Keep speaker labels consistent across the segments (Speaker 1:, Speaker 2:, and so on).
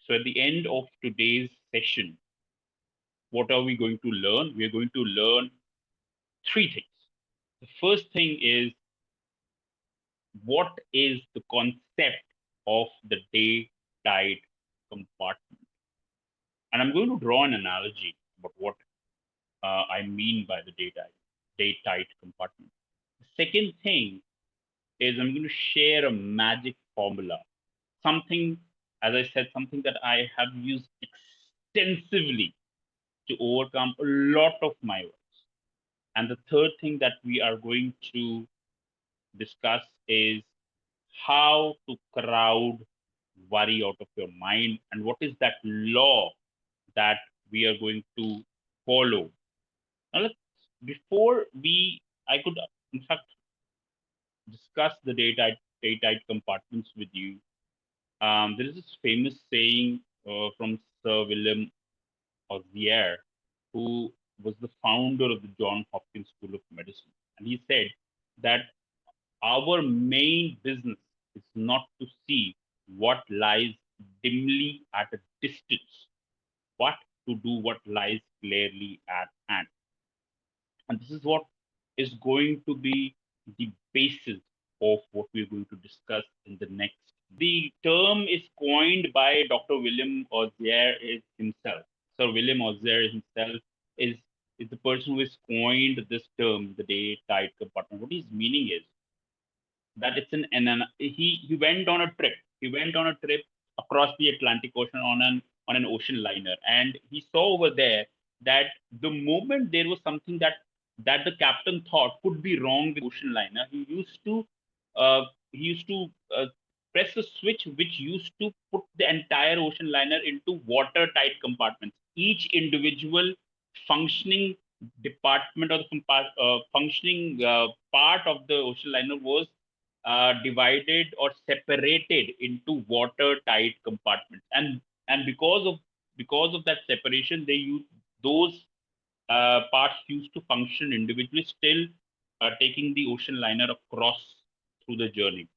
Speaker 1: So at the end of today's session, what are we going to learn? We are going to learn three things. The first thing is, what is the concept of the day tight compartment? And I'm going to draw an analogy about what I mean by the day tight compartment. The second thing is, I'm going to share a magic formula, something, as I said, something that I have used extensively to overcome a lot of my worries. And the third thing that we are going to discuss is how to crowd worry out of your mind, and what is that law that we are going to follow. Now, before I could, in fact, discuss the daytime compartments with you. There is this famous saying from Sir William Osier, who was the founder of the John Hopkins School of Medicine. And he said that our main business is not to see what lies dimly at a distance, but to do what lies clearly at hand. And this is what is going to be the basis of what we're going to discuss in the next. The term is coined by Dr. William Osier himself. Sir William Osier himself is, is the person who has coined this term, the day tide compartment. What his meaning is that it's he went on a trip. He went on a trip across the Atlantic Ocean on an ocean liner, and he saw over there that the moment there was something that the captain thought could be wrong with ocean liner, he used to press a switch which used to put the entire ocean liner into watertight compartments. Each individual functioning department or the functioning part of the ocean liner was divided or separated into watertight compartments, and because of that separation, they use those parts used to function individually, still taking the ocean liner across through the journey.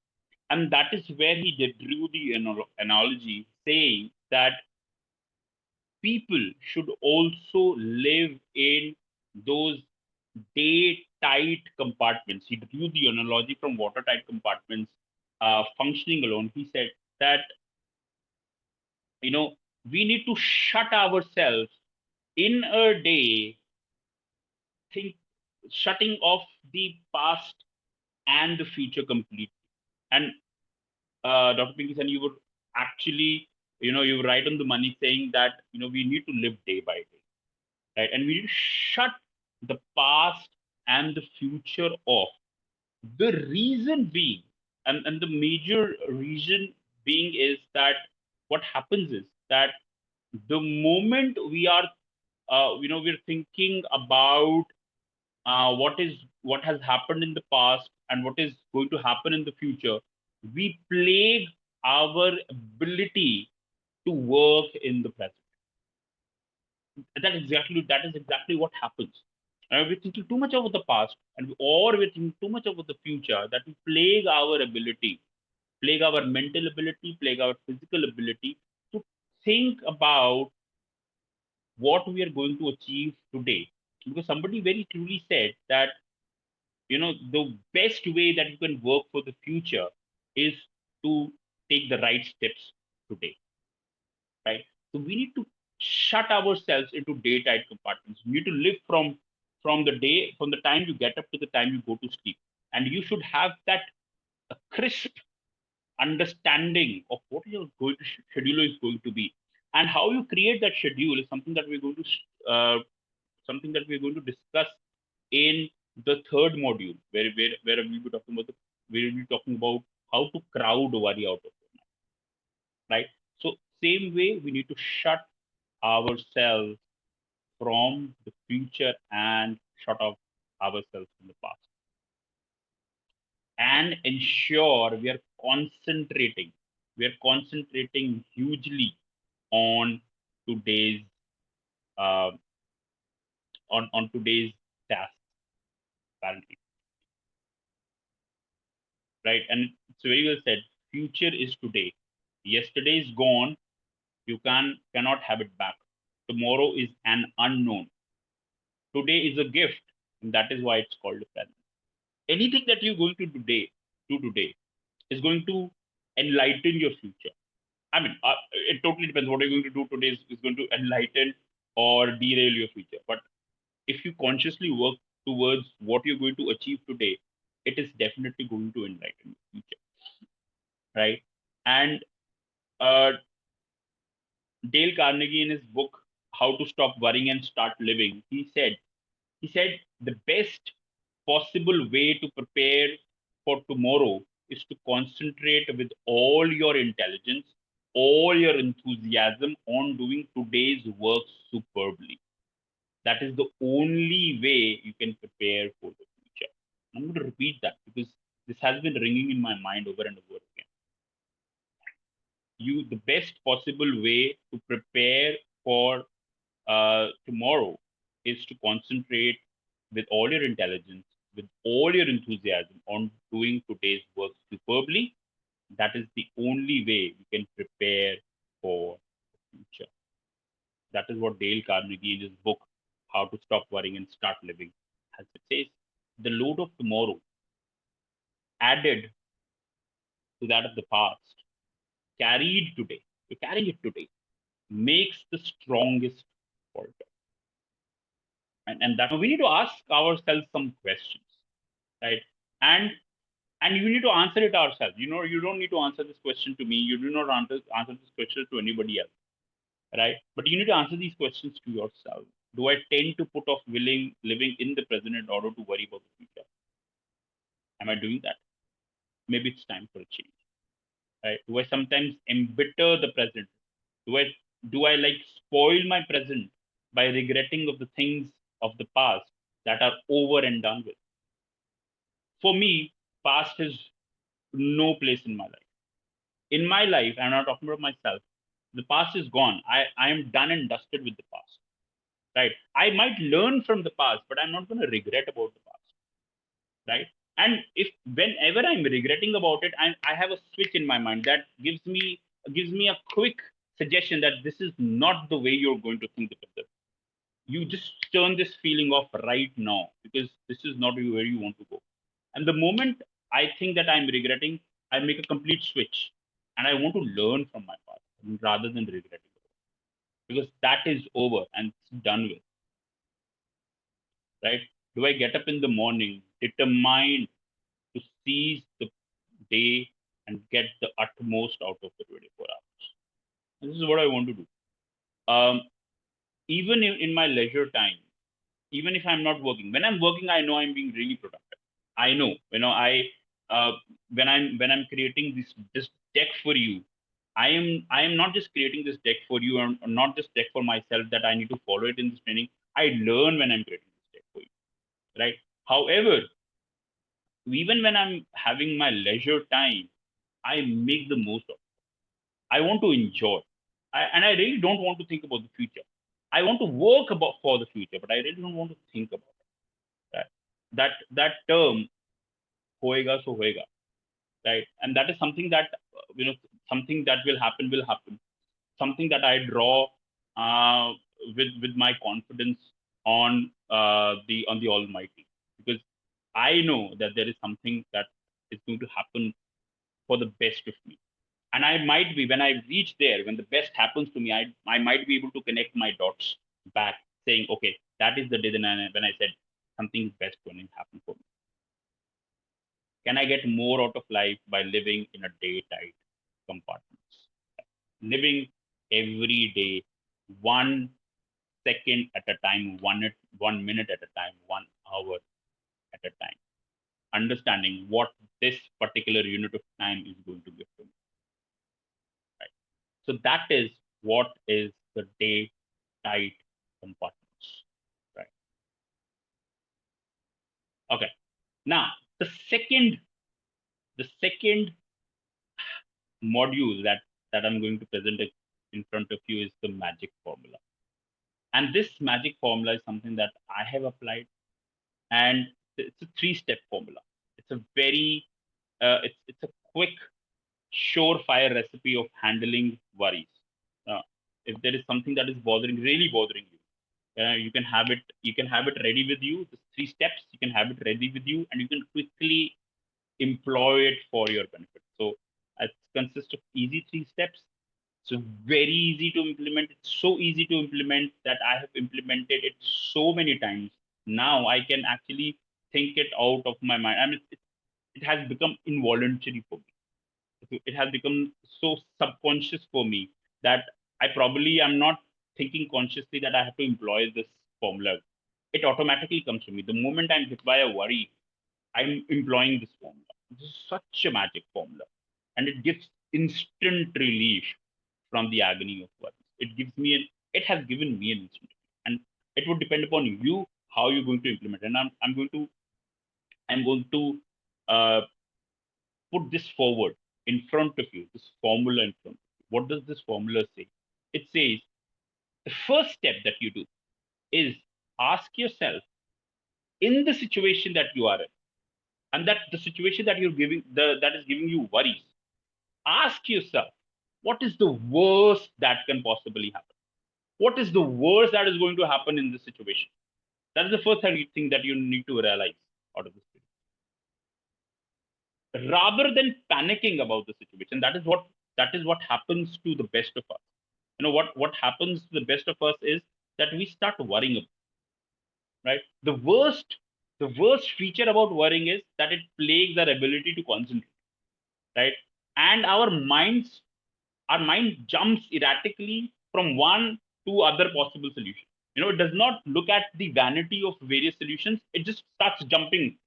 Speaker 1: And that is where he drew the analogy, saying that people should also live in those day tight compartments. He drew the analogy from watertight compartments functioning alone. He said that, you know, we need to shut ourselves in a day, think shutting off the past and the future completely. And Dr. Pinky, you were actually, you were right on the money saying that, we need to live day by day, right? And we need to shut the past and the future off. The reason being, and the major reason being, is that what happens is that the moment we are, we're thinking about what has happened in the past and what is going to happen in the future, we plague our ability to work in the present. That is exactly what happens. We're thinking too much about the past, or we're thinking too much about the future, that we plague our ability, plague our mental ability, plague our physical ability to think about what we are going to achieve today. Because somebody very truly said that, the best way that you can work for the future is to take the right steps today, right? So we need to shut ourselves into day-tight compartments. We need to live from the time you get up to the time you go to sleep, and you should have that crisp understanding of what your schedule is going to be, and how you create that schedule is something that we're going to discuss in the third module, where we'll be talking about we'll be talking about how to crowd worry out of it, right? So same way, we need to shut ourselves from the future and shut off ourselves from the past, and ensure we are concentrating hugely on today's uh, on today's tasks, apparently, right? And it's very well said, future is today, yesterday is gone, You cannot have it back. Tomorrow is an unknown. Today is a gift, and that is why it's called a present. Anything that you're going to do today is going to enlighten your future. I mean, it totally depends. What you're going to do today is going to enlighten or derail your future. But if you consciously work towards what you're going to achieve today, it is definitely going to enlighten your future, right? And uh, Dale Carnegie, in his book How to Stop Worrying and Start Living, he said the best possible way to prepare for tomorrow is to concentrate with all your intelligence, all your enthusiasm on doing today's work superbly. That is the only way you can prepare for the future. I'm going to repeat that because this has been ringing in my mind over and over again. The best possible way to prepare for tomorrow is to concentrate with all your intelligence, with all your enthusiasm on doing today's work superbly. That is the only way you can prepare for the future. That is what Dale Carnegie in his book, How to Stop Worrying and Start Living, has it says. The load of tomorrow added to that of the past, carried today, you're carrying it today, makes the strongest falter. And that we need to ask ourselves some questions, right? And and you need to answer it ourselves. You don't need to answer this question to me. You do not answer this question to anybody else, right? But you need to answer these questions to yourself. Do I tend to put off living in the present in order to worry about the future? Am I doing that? Maybe it's time for a change, right? Do I sometimes embitter the present? Do I like spoil my present by regretting of the things of the past that are over and done with? For me, past has no place in my life. In my life, I'm not talking about myself. The past is gone. I am done and dusted with the past. Right? I might learn from the past, but I'm not going to regret about the past. Right? And if whenever I'm regretting about it, I have a switch in my mind that gives me a quick suggestion that this is not the way you're going to think about it. You just turn this feeling off right now because this is not where you want to go. And the moment I think that I'm regretting, I make a complete switch and I want to learn from my past rather than regretting it because that is over and it's done with, right? Do I get up in the morning determined to seize the day and get the utmost out of the 24 hours? This is what I want to do. Um, even in my leisure time, even if I'm not working, when I'm working, I know I'm being really productive. I know, uh, when I'm creating this deck for you, I am not just creating this deck for you and not just deck for myself that I need to follow it in this training. I learn when I'm creating this deck for you, right? However, even when I'm having my leisure time, I make the most of it. I want to enjoy, and I really don't want to think about the future. I want to work about for the future, but I really don't want to think about it. Right? That term hoega so hoega, right? And that is something that something that will happen. Something that I draw with my confidence on the Almighty, because I know that there is something that is going to happen for the best of me. And I might be, when I reach there, when the best happens to me, I might be able to connect my dots back, saying, okay, that is the day when I said something is best going to happen for me. Can I get more out of life by living in a day tight compartments? Living every day, 1 second at a time, 1 minute at a time, 1 hour at a time. Understanding what this particular unit of time is going to give to me. Right. So that is what is the day tight compartments. Right. Okay. Now the second module that I'm going to present it in front of you is the magic formula. And this magic formula is something that I have applied, and it's a three-step formula. It's a very it's a quick, surefire recipe of handling worries. if there is something that is really bothering you, you can have it. You can have it ready with you. The 3 steps. You can have it ready with you, and you can quickly employ it for your benefit. So it consists of easy 3 steps. So very easy to implement. It's so easy to implement that I have implemented it so many times. Now I can actually think it out of my mind. I mean, it has become involuntary for me. It has become so subconscious for me that I probably am not thinking consciously that I have to employ this formula. It automatically comes to me. The moment I'm hit by a worry, I'm employing this formula. This is such a magic formula. And it gives instant relief from the agony of worry. It has given me an instant relief. And it would depend upon you how you're going to implement. And I'm going to uh, put this forward in front of you, this formula in front of you. What does this formula say? It says the first step that you do is ask yourself, in the situation that you are in, and that the situation that that is giving you worries, ask yourself, what is the worst that can possibly happen? What is the worst that is going to happen in this situation? That is the first thing that you need to realize out of this video. Rather than panicking about the situation, that is what happens to the best of us. What happens to the best of us is that we start worrying about, right? The worst feature about worrying is that it plagues our ability to concentrate, right? And our mind jumps erratically from one to other possible solution. It does not look at the vanity of various solutions. It just starts jumping.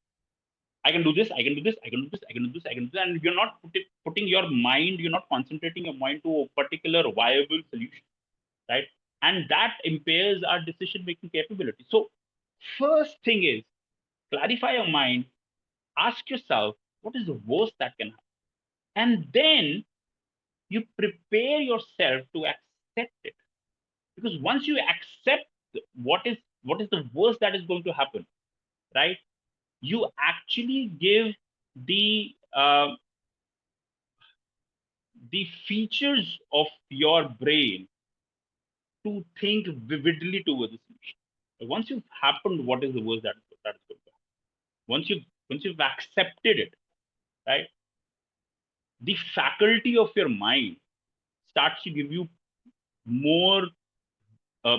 Speaker 1: I can do this, I can do this, I can do this, I can do this, I can do this. And you're not putting your mind, you're not concentrating your mind to a particular viable solution, right? And that impairs our decision making capability. So, first thing is clarify your mind, ask yourself, what is the worst that can happen? And then you prepare yourself to accept it. Because once you accept what is the worst that is going to happen, right? You actually give the the features of your brain to think vividly towards the solution. Once you've happened, what is the worst that is going to happen? Once you've accepted it, right? The faculty of your mind starts to give you more uh,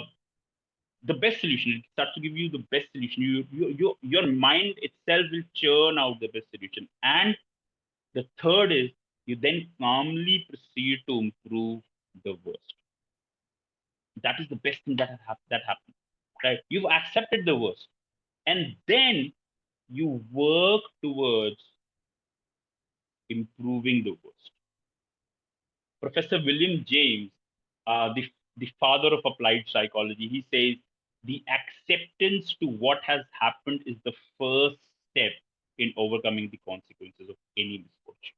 Speaker 1: the best solution. It starts to give you the best solution. Your mind itself will churn out the best solution. And the third is you then calmly proceed to improve the worst. That is the best thing that happened, right? You've accepted the worst, and then you work towards improving the worst. Professor William James, the father of applied psychology, he says the acceptance to what has happened is the first step in overcoming the consequences of any misfortune.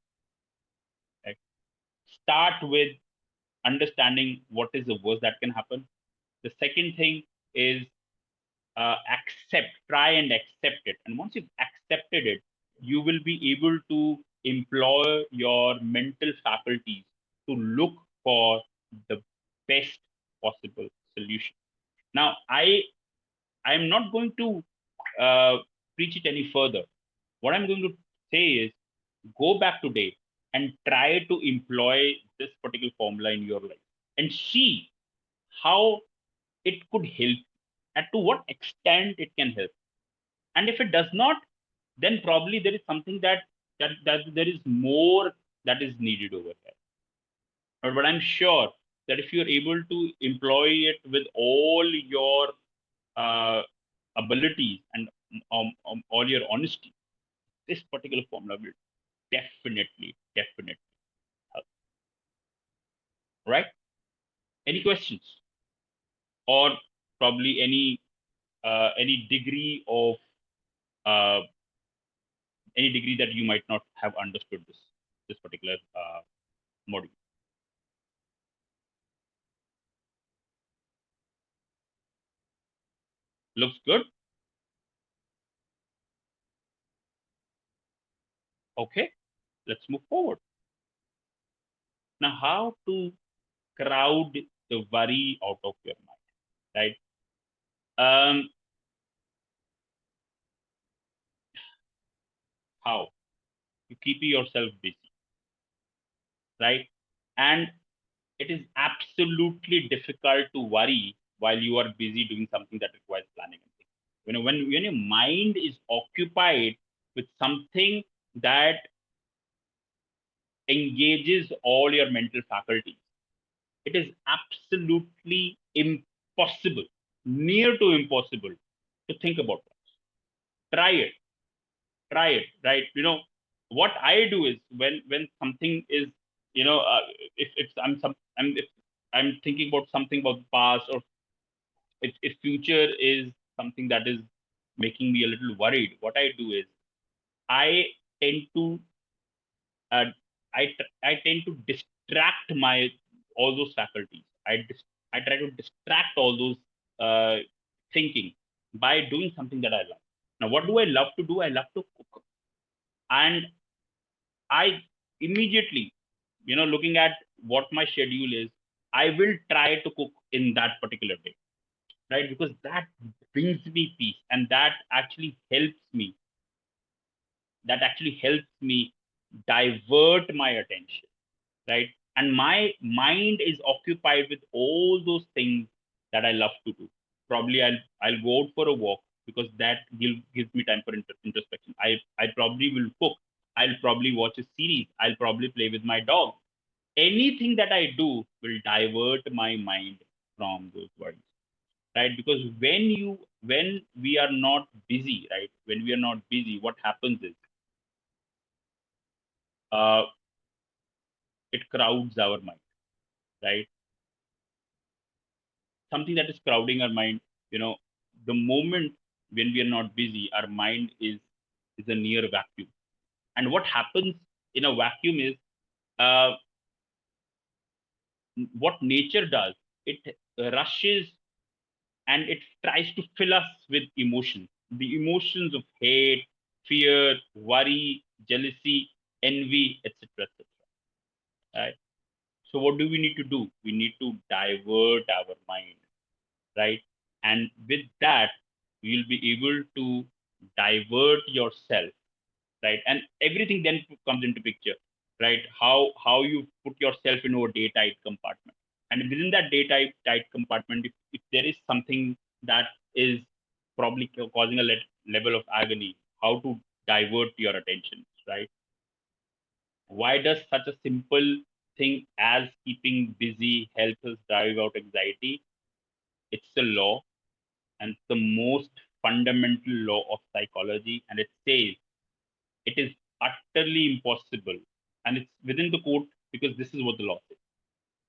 Speaker 1: Right? Start with understanding what is the worst that can happen. The second thing is try and accept it. And once you've accepted it, you will be able to employ your mental faculties to look for the best possible solution. Now, I'm not going to uh, preach it any further. What I'm going to say is go back today and try to employ this particular formula in your life and see how it could help and to what extent it can help. And if it does not, then probably there is something that there is more that is needed over here. But I'm sure that if you're able to employ it with all your uh, abilities and all your honesty, this particular formula will definitely help. Right? Any questions, or probably any degree of uh, any degree that you might not have understood this particular module. Looks good. Okay, let's move forward. Now, how to crowd the worry out of your mind, right? How? You keep yourself busy, right? And it is absolutely difficult to worry while you are busy doing something that requires planning and thinking. When your mind is occupied with something that engages all your mental faculties, it is absolutely impossible, near to impossible, to think about that. Try it, right? What I do is when something is, if I'm thinking about something about the past, or if future is something that is making me a little worried, what I do is I tend to uh, I tend to distract my all those faculties. I try to distract all those uh, thinking by doing something that I love. Now, what do I love to do? I love to cook, and I immediately, looking at what my schedule is, I will try to cook in that particular day, right? Because that brings me peace, and that actually helps me divert my attention, right? And my mind is occupied with all those things that I love to do. Probably I'll go out for a walk, because that gives me time for introspection. I probably will cook. I'll probably watch a series. I'll probably play with my dog. Anything that I do will divert my mind from those worries, right? Because when we are not busy, right? When we are not busy, what happens is uh, it crowds our mind, right? Something that is crowding our mind, you know the moment when we are not busy, our mind is a near vacuum. And what happens in a vacuum is, uh, what nature does, it rushes and it tries to fill us with emotions, the emotions of hate, fear, worry, jealousy, envy, etc., etc., right? So what do we need to do? We need to divert our mind, right? And with that, you'll be able to divert yourself, right? And everything then comes into picture, right? How you put yourself into a day tight compartment, and within that day tight compartment, if there is something that is probably causing a level of agony, how to divert your attention, right? Why does such a simple thing as keeping busy help us drive out anxiety? It's a law, and it's the most fundamental law of psychology, and it says it is utterly impossible, and it's within the quote, because this is what the law says.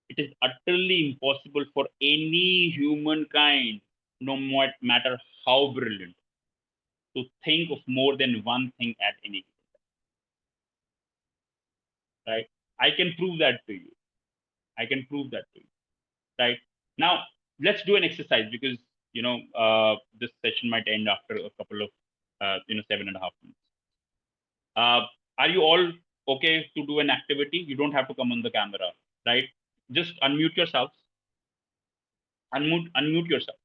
Speaker 1: It is utterly impossible for any humankind, no matter how brilliant, to think of more than one thing at any time, right? I can prove that to you. I can prove that to you, right? Now, let's do an exercise, because this session might end after a couple of 7.5 minutes. Uh, are you all okay to do an activity? You don't have to come on the camera, right? Just unmute yourselves. Unmute yourself.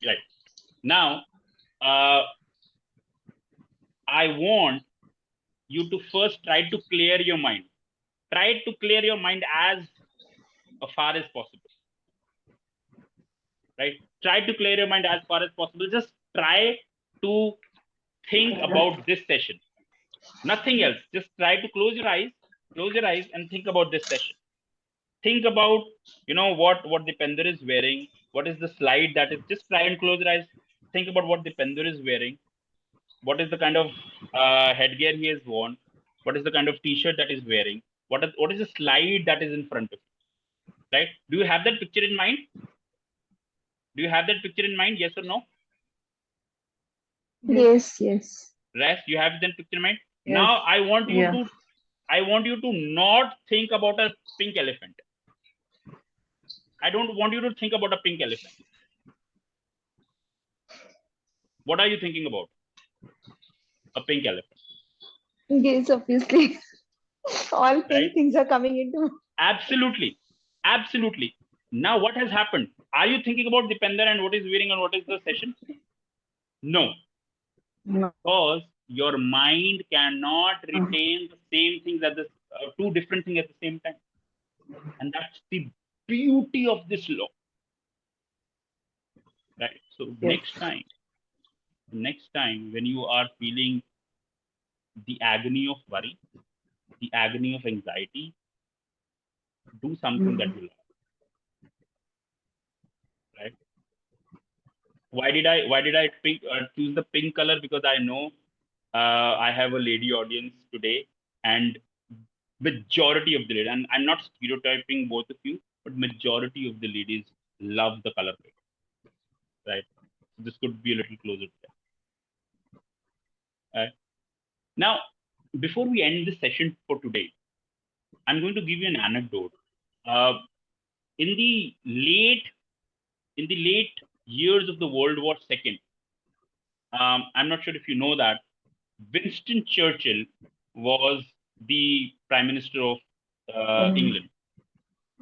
Speaker 1: Right. Now, uh, I want you to first try to clear your mind. Try to clear your mind as far as possible, right? Try to clear your mind as far as possible. Just try to think about this session. Nothing else. Just try to close your eyes and think about this session. Think about, what Dipender is wearing. What is the slide that is? Just try and close your eyes. Think about what Dipender is wearing. What is the kind of headgear he has worn? What is the kind of t-shirt that he's wearing? What is the slide that is in front of you? Right? Do you have that picture in mind? Do you have that picture in mind? Yes or no?
Speaker 2: Yes, yes.
Speaker 1: Right? You have that picture in mind.
Speaker 2: Yes.
Speaker 1: Now
Speaker 2: Yeah.
Speaker 1: I want you to not think about a pink elephant. I don't want you to think about a pink elephant. What are you thinking about? A pink elephant.
Speaker 2: Yes, obviously. All
Speaker 1: right?
Speaker 2: things are coming into.
Speaker 1: Absolutely. Absolutely. Now, what has happened? Are you thinking about Dipender and what is wearing and what is the session? No,
Speaker 2: No.
Speaker 1: because your mind cannot retain the same things at the two different things at the same time, and that's the beauty of this law, right? So
Speaker 2: Yes.
Speaker 1: next time when you are feeling the agony of worry, the agony of anxiety, do something that
Speaker 2: Mm.
Speaker 1: you love, right? Why did I choose the pink color? Because I know I have a lady audience today, and majority of the ladies, and I'm not stereotyping both of you, but majority of the ladies love the color pink, right? So this could be a little closer to that. Right? Now, before we end this session for today, I'm going to give you an anecdote. Uh, in the late years of the World War II, I'm not sure if you know that Winston Churchill was the Prime Minister of
Speaker 2: Um,
Speaker 1: England,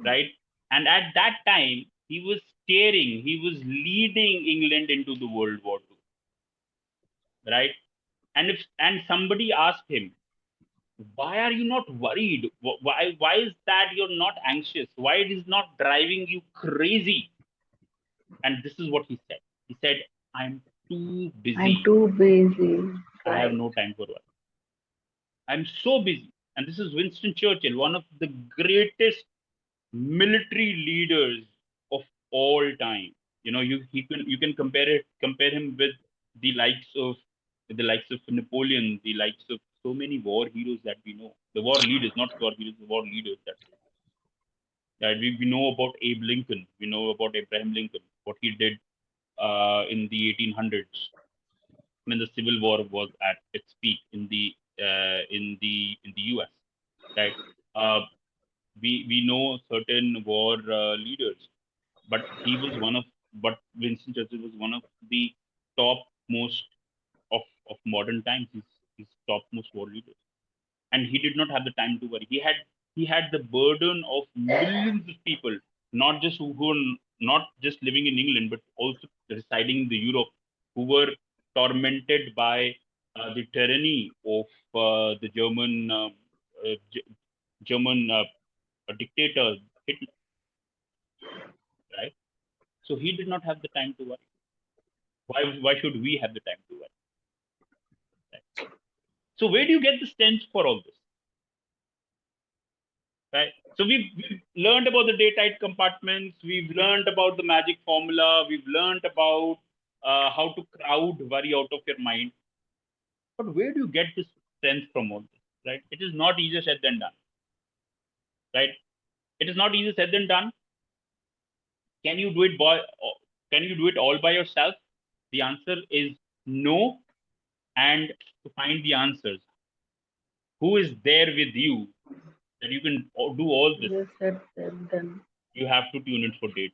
Speaker 1: right? And at that time, he was leading England into the World War II, right? And somebody asked him, why are you not worried? Why is that you're not anxious? Why it is not driving you crazy? And this is what he said. He said, I'm too
Speaker 2: I'm
Speaker 1: busy.
Speaker 2: too busy.
Speaker 1: I have
Speaker 2: Right.
Speaker 1: no time for work. I'm so busy. And this is Winston Churchill, one of the greatest military leaders of all time. You know, you can compare him with the likes of Napoleon, the likes of so many war heroes that we know. The war leaders, not war heroes, the war leaders that we know. That we know about Abe Lincoln, we know about Abraham Lincoln, what he did in the 1800s when the Civil War was at its peak in the U.S. Right? Uh, we know certain war leaders, but he was one of but Winston Churchill was one of the top most of modern times. He's top most war leaders, and he did not have the time to worry. He had the burden of millions of people, not just who are not just living in England, but also residing in the Europe, who were tormented by the tyranny of the German dictator Hitler, right? So he did not have the time to worry. Why should we have the time to worry? Right? So where do you get the strength for all this? Right? So we've learned about the tight compartments. We've learned about the magic formula. We've learned about how to crowd worry out of your mind. But where do you get this strength from all this? Right? It is not easier said than done. Right? It is not easier said than done. Can you do it Can you do it all by yourself? The answer is no. And to find the answers, who is there with you that you can do all this?
Speaker 2: Just said them.
Speaker 1: You have to tune in for date